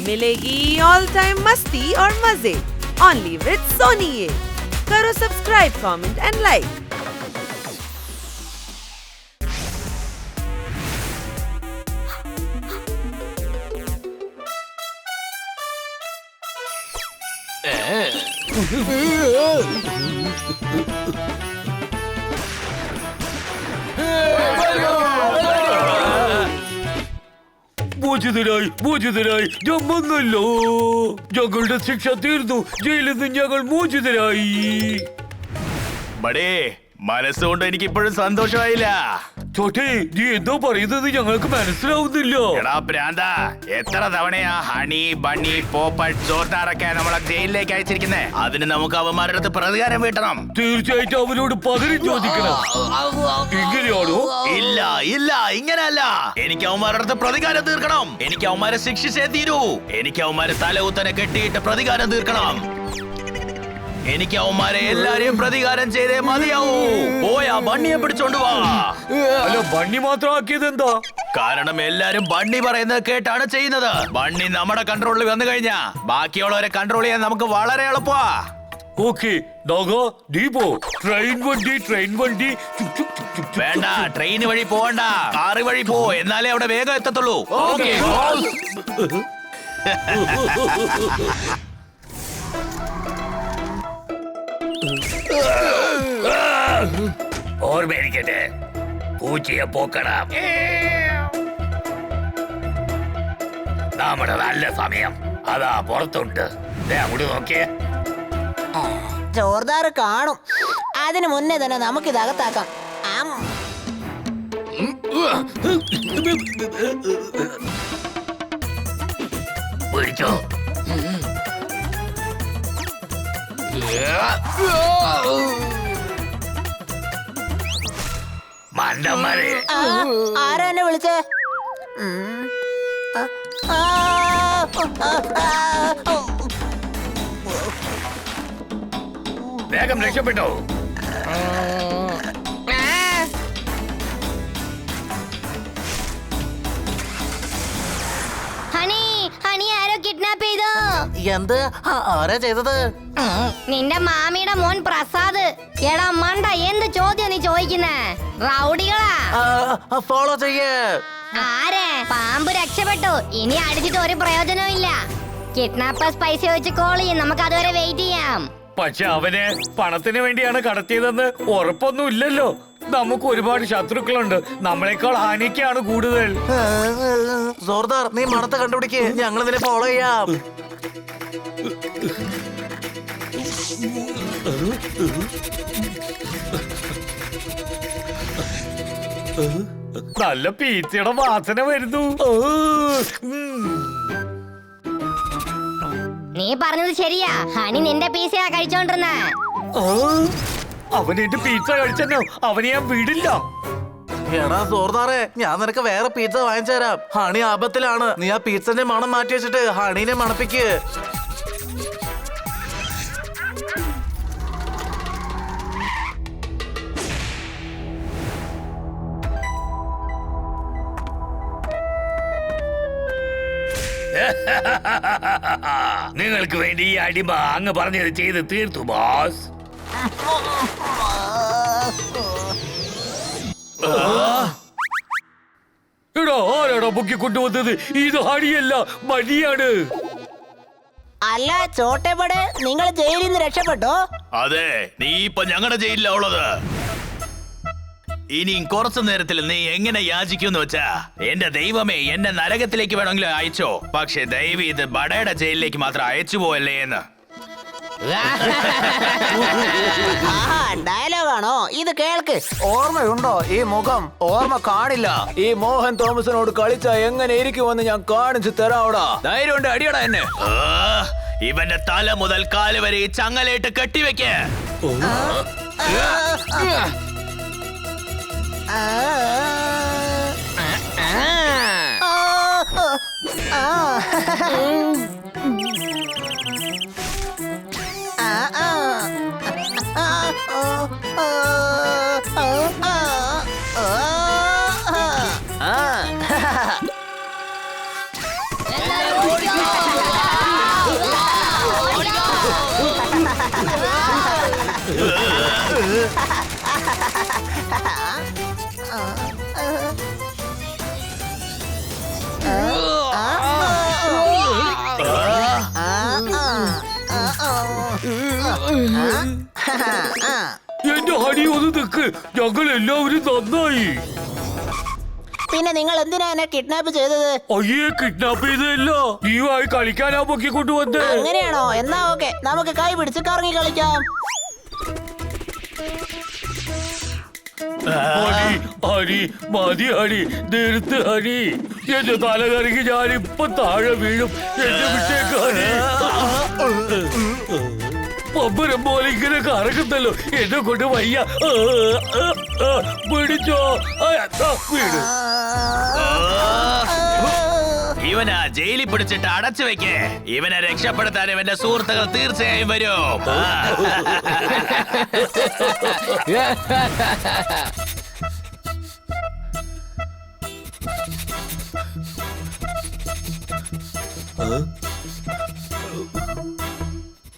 मिलेगी all time मस्ती और मजे ओनली विद सोनी। ये करो सब्सक्राइब, कमेंट एंड लाइक। മോചിതരായി ഞാൻ വന്നല്ലോ. ഞങ്ങളുടെ ശിക്ഷ തീർന്നു. ജയിലിൽ നിന്ന് ഞങ്ങൾ മോചിതരായി. ബടേ, മനസ്സുകൊണ്ട് എനിക്ക് ഇപ്പോഴും സന്തോഷമായില്ല. ചോട്ടെ, നീ എന്തോ പറയുന്നത് ഞങ്ങൾക്ക് മനസ്സിലാവുന്നില്ല. എടാ പ്രാന്ത, എത്ര തവണയാ ഹണി, ബണ്ണി, പോപ്പട്ട്, ജോർദാറൊക്കെ നമ്മളെ ജയിലിലേക്ക് അയച്ചിരിക്കുന്നേ. അതിന് നമുക്ക് അവന്മാരുടെ അടുത്ത് പ്രതികാരം വീട്ടണം. തീർച്ചയായിട്ടും അവരോട് പകരം ചോദിക്കണം. ഇങ്ങനെയാണോ? ഇല്ല, ഇങ്ങനല്ല. എനിക്ക് അവന്മാരുടെ അടുത്ത് പ്രതികാരം തീർക്കണം. എനിക്ക് അവന്മാരെ ശിക്ഷിച്ചേ തീരൂ. എനിക്ക് അവന്മാരെ തലകുത്തനെ കെട്ടിയിട്ട് പ്രതികാരം തീർക്കണം. എനിക്ക് അവന്മാരെ എല്ലാരെയും പ്രതികാരം ചെയ്തേ മതിയാവൂ. പോയാ ബണ്ണിയെ പിടിച്ചോണ്ട് വാ. അല്ല, ബണ്ണി മാത്രം ആക്കിയത് എന്താ? കാരണം എല്ലാരും ബണ്ണി പറയുന്നത് കേട്ടാണ് ചെയ്യുന്നത്. ബണ്ണി നമ്മുടെ കൺട്രോളിൽ വന്നു കഴിഞ്ഞാ ബാക്കിയുള്ളവരെ കൺട്രോൾ ചെയ്യാൻ നമുക്ക് വളരെ എളുപ്പമാ. ഓക്കെ, ട്രെയിൻ വണ്ടി. വേണ്ട, ട്രെയിൻ വഴി പോവണ്ട, കാറ് വഴി പോ. എന്നാലേ അവിടെ വേഗം എത്തത്തുള്ളൂ. ഓക്കെ. ഓർമ്മയിരിക്കട്ടെ, പൂച്ചയെ പോക്കണം. നമ്മുടെ നല്ല സമയം അതാ പുറത്തുണ്ട്. അങ്ങോട്ട് നോക്കിയേ. ജോർദാറ് കാണും. അതിനു മുന്നേ തന്നെ നമുക്ക് ഇതകത്താക്കാം. പിടിച്ചോ. മണ്ടന്മാരെ, ആരാ എന്നെ വിളിച്ചേ? വേഗം രക്ഷപ്പെട്ടോ. ഹണി ആരോ കിഡ്നാപ്പ് ചെയ്തോ? എന്ത്? ആരാ ചെയ്തത്? നിന്റെ മാമിയുടെ മോൻ പ്രസാദ്. എടാ മണ്ട, എന്ത് ചോദ്യം നീ ചോദിക്കുന്നേ? റൗഡികളാ. ഫോളോ ചെയ്യേ. ആരെ? പാമ്പ് രക്ഷപ്പെട്ടു. ഇനി അടിച്ചിട്ട് ഒരു പ്രയോജനവും ഇല്ല. കിഡ്നാപ്പേഴ്സ് പൈസ വെച്ച് കോൾ ചെയ്യും. നമുക്ക് അതുവരെ വെയിറ്റ് ചെയ്യാം. പക്ഷെ അവനെ പണത്തിന് വേണ്ടിയാണ് കടത്തിയതെന്ന് ഉറപ്പൊന്നും ഇല്ലല്ലോ. നമുക്ക് ഒരുപാട് ശത്രുക്കളുണ്ട്. നമ്മളെക്കാൾ ഹാനിക്കാണ് കൂടുതൽ. ജോർദാർ, നീ മണത്തെ കണ്ടുപിടിക്ക്. ഞങ്ങൾ ഇതിനെ ഫോളോ ചെയ്യാം. നല്ല പീച്ചയുടെ വാസന വരുന്നു. നീ പറഞ്ഞത് ശരിയാ. ഹണി നിന്റെ പീസയാ കഴിച്ചോണ്ടിരുന്നേ. അവൻ എന്റെ പീച്ച കഴിച്ചോ. അവനെ ഞാൻ വിടില്ല. എടാ ജോർദാറെ, ഞാൻ നിനക്ക് വേറെ പിസ്സ വാങ്ങിച്ചു തരാം. ഹണി ആപത്തിലാണ്. നീ ആ പിസ്സന്റെ മണം മാറ്റി വെച്ചിട്ട് ഹണീനെ മണപ്പിക്ക്. നിങ്ങൾക്ക് വേണ്ടി ഈ അടിമ അങ്ങ് പറഞ്ഞത് ചെയ്ത് തീർത്തു ബോസ്. എടാ, ആരാടാ പൊക്കി കൊണ്ടുവന്നത്? ഇത് ഹണിയല്ല, മടിയാണ്. അല്ല ചോട്ടേപടെ, നിങ്ങൾ ജയിലിൽ നിന്ന് രക്ഷപ്പെട്ടോ? അതെ, നീ ഇപ്പൊ ഞങ്ങളുടെ ജയിലിലാ ഉള്ളത്. ഇനിയും കുറച്ചു നേരത്തിൽ നീ എങ്ങനെ യാചിക്കുന്ന് വെച്ചാ, എന്റെ ദൈവമേ, എന്നെ നരകത്തിലേക്ക് വേണമെങ്കിലും അയച്ചോ. പക്ഷെ ദൈവം ഇത് ബടയുടെ ജയിലിലേക്ക് മാത്രം അയച്ചു പോയല്ലേ എന്ന്. ഡയലോഗാണോ ഇത്? കേൾക്ക്. ഓർമ്മയുണ്ടോ ഈ മുഖം? ഓർമ്മ കാണില്ല. ഈ മോഹൻ തോമസിനോട് കളിച്ച എങ്ങനെ ഇരിക്കുമെന്ന് ഞാൻ കാണിച്ചു തരാവടാ. ധൈര്യമുണ്ട്, അടിയടാ എന്നെ. ഇവന്റെ തല മുതൽ കാല് വരെ ഈ ചങ്ങലയിട്ട് കെട്ടിവെക്ക്. എന്റെ ഹണി ഒന്ന് നിക്ക്, ഞങ്ങൾ എല്ലാവരും നന്നായി. പിന്നെ നിങ്ങൾ എന്തിനാ എന്നെ കിഡ്നാപ്പ് ചെയ്തത്? അയ്യേ, കിഡ്നാപ്പ് ചെയ്തതല്ല, നീവായി കളിക്കാനാ പൊക്കിക്കൊണ്ടുവന്നേ. അങ്ങനെയാണോ? എന്നാ ഓക്കെ, നമുക്ക് കൈ പിടിച്ച് കറങ്ങി കളിക്കാം. ഹണി ഹണി മതി ഹണി, നിർത്ത് ഹണി. എന്റെ തല കറങ്ങി ഞാനിപ്പൊ താഴെ വീഴും. എന്റെ വിട്ടേക്ക് ഹണി. പമ്പരം പോലെ ഇങ്ങനെ കറങ്ങുന്നല്ലോ, എന്നെ കൊണ്ട് വയ്യ. പിടിച്ചോ. വീട്. ഇവനാ ജയിലിൽ പിടിച്ചിട്ട് അടച്ചു വെക്കേ. ഇവനെ രക്ഷപ്പെടുത്താൻ ഇവന്റെ സുഹൃത്തുക്കൾ തീർച്ചയായും വരും.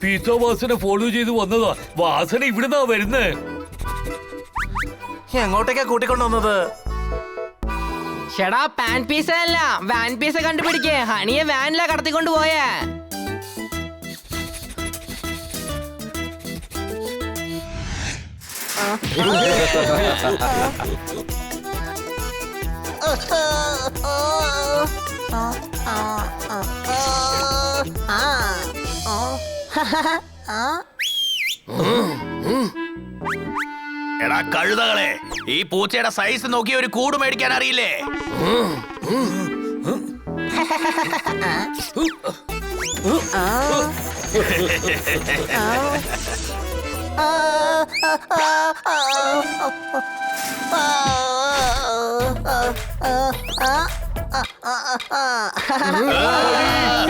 പിസ്സ വാസന ഫോളോ ചെയ്ത് വന്നതാ. വാസന ഇവിടുന്നാ വരുന്നേ. എങ്ങോട്ടേക്കാ കൂട്ടിക്കൊണ്ടുവന്നത്? ഷെടാ, പാൻ പീസ അല്ല, വാൻ പീസ കണ്ടുപിടിക്കേ. ഹണിയെ വാനിലാ കടത്തിക്കൊണ്ട് പോയേ. എടാ കഴുതകളെ, ഈ പൂച്ചയുടെ സൈസ് നോക്കി ഒരു കൂട് മേടിക്കാൻ അറിയില്ലേ?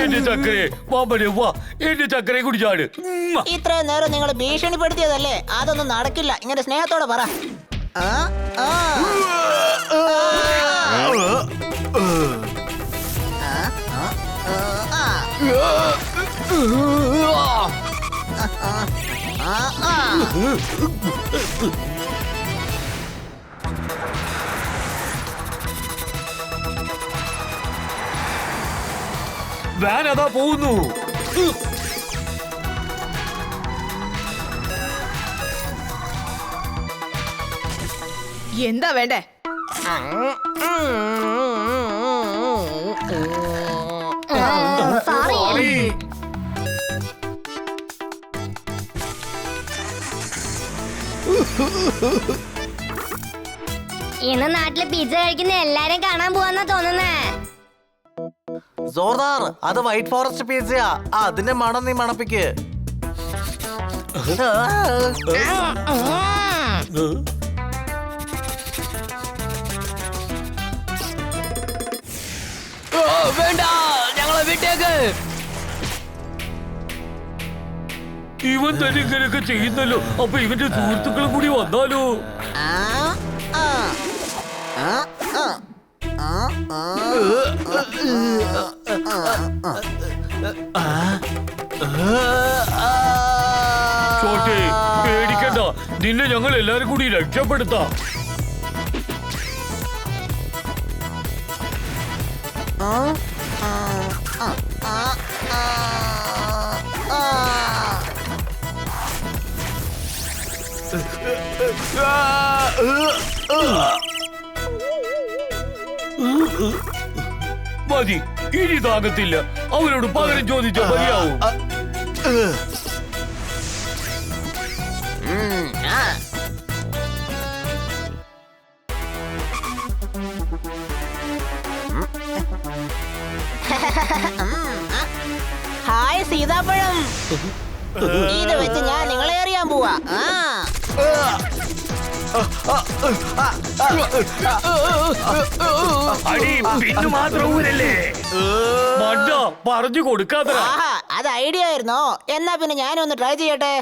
എന്റെ ചക്കരെ മാമനെ വാ, എന്റെ ചക്കരെ കുടിച്ചാട്. ഇത്രയും നേരം നിങ്ങൾ ഭീഷണിപ്പെടുത്തിയതല്ലേ? അതൊന്നും നടക്കില്ല. ഇങ്ങനെ സ്നേഹത്തോടെ പറ. ആ, ആ. വാൻ അതാ പോകുന്നു. എന്താ വേണ്ടേ? സോറി. ഇന്ന് നാട്ടില് പിസ്സ കഴിക്കുന്ന എല്ലാരും കാണാൻ പോവാന്നാ തോന്നുന്നേ. ജോർദാർ, അത് വൈറ്റ് ഫോറസ്റ്റ് പിസ്സയാ. അതിന്റെ മണം നീ മണപ്പിക്ക്. വേണ്ട, ഞങ്ങളെ വിട്ടേക്ക്. ഇവൻ തന്നെ ഇങ്ങനെയൊക്കെ ചെയ്യുന്നല്ലോ. അപ്പൊ ഇവന്റെ സുഹൃത്തുക്കളും കൂടി വന്നാലോ? ചോട്ടെ, പേടിക്കണ്ട, നിന്നെ ഞങ്ങൾ എല്ലാരും കൂടി രക്ഷപ്പെടുത്താം. മതി, ഇനി താങ്ങത്തില്ല. അവരോട് പകരം ചോദിച്ച മതിയാവും. ഹായ് സീതാപ്പഴം. ഇത് വെച്ച് ഞാൻ നിങ്ങളെ അറിയാൻ പോവാ. അടി പിന്നെ മാത്രമൂലല്ലേ മണ്ട പറഞ്ഞു കൊടുക്കാത്ത. ആഹാ, അത് ഐഡിയ ആയിരുന്നോ? എന്നാ പിന്നെ ഞാനൊന്ന് ട്രൈ ചെയ്യട്ടെ.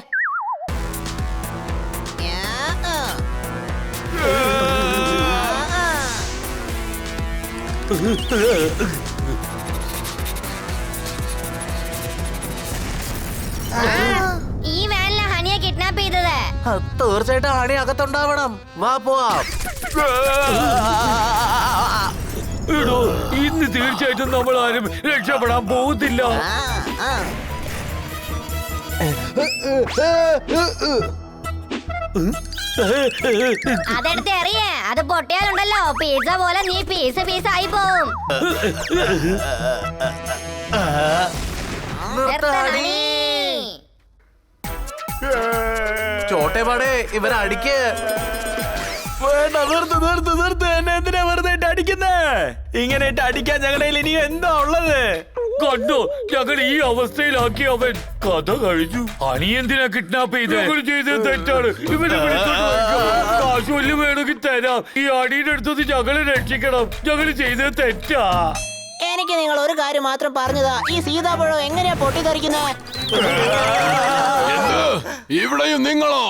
ഈ വാനിലാ ഹണിയെ കിഡ്നാപ്പ് ചെയ്തത്. തീർച്ചയായിട്ടും ഹണി അകത്തുണ്ടാവണം. വാ പോവാം. എടോ, ഇന്ന് തീർച്ചയായിട്ടും നമ്മൾ ആരും രക്ഷപ്പെടാൻ പോകുന്നില്ല. ആ. അതെടുത്ത് എറിയേ, അത് പൊട്ടിയാലുണ്ടല്ലോ പിസ്സ പോലെ നീ പീസ് ആയി പോവും. നിർത്തണേ. ചോട്ടെ പാടേ ഇവരടിക്ക്. വേണ്ട, നിർത്ത്. എന്നെ എന്തിനാ വെറുതെ അടിക്കുന്നേ? ഇങ്ങനെ അടിക്കാൻ ഞങ്ങളുടെ കയ്യിൽ ഇനി എന്താ ഉള്ളത്? കണ്ടോ, ഞങ്ങൾ ഈ അവസ്ഥയിലാക്കി അവൻ. കഥ കഴിഞ്ഞു. ഹണി എന്തിനാ കിഡ്നാപ്പ് ചെയ്ത്? ഞങ്ങൾ ചെയ്തത് തെറ്റാണ്. ഇവനെ വിളിച്ചോണ്ട് പോയിക്കോ. കാശ് വല്ലതും വേണമെങ്കിൽ തരാം. ഈ അടിയുടെ അടുത്തത് ഞങ്ങളെ രക്ഷിക്കണം. ഞങ്ങൾ ചെയ്തത് തെറ്റാ. എനിക്ക് നിങ്ങൾ ഒരു കാര്യം മാത്രം പറഞ്ഞതാ, ഈ സീതാപ്പഴം എങ്ങനെയാ പൊട്ടിത്തെറിക്കുന്നത്? ഇവിടെയും നിങ്ങളോ?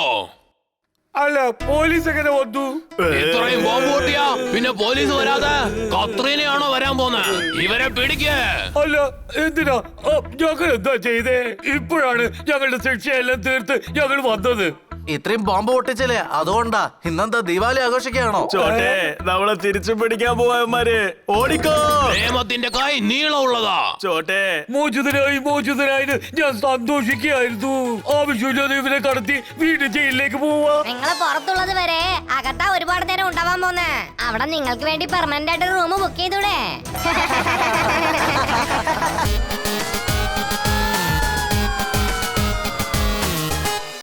അല്ല, പോലീസ് എങ്ങനെ വന്നു? ഇത്രയും ബോംബ് പൊട്ടിയാ പിന്നെ പോലീസ് വരാതെ കത്രീനയാണോ വരാൻ പോന്നെ? ഇവരെ പിടിക്കേ. അല്ല, എന്തിനാ ഞങ്ങൾ എന്താ ചെയ്തേ? ഇപ്പോഴാണ് ഞങ്ങളുടെ ശിക്ഷയെല്ലാം തീർത്ത് ഞങ്ങൾ വന്നത്. ഇത്രയും ബോംബ് പൊട്ടിച്ചില്ലേ, അതുകൊണ്ടാ. ഇന്നെന്താ ദീപാവലി ആഘോഷിക്കുകയാണോ? ചോട്ടെ, നമ്മളെ തിരിച്ചു പിടിക്കാൻ പോവാന്മാര്. ഓടിക്കോ. നിയമത്തിന്റെ കൈ നീളമുള്ളതാ. ചോട്ടെ, മോചിതനായി ഞാൻ സന്തോഷിക്കുകയായിരുന്നു. ആവശ്യമില്ലാതെ ഇവരെ കടത്തി വീണ്ടും ജയിലിലേക്ക് പോവാ. നിങ്ങള് പുറത്തുള്ളത് വരെ അകത്താ ഒരുപാട് നേരം ഉണ്ടാവാൻ പോന്നെ. അവിടെ നിങ്ങൾക്ക് വേണ്ടി പെർമനന്റ് ആയിട്ട് റൂം ബുക്ക് ചെയ്തൂടെ?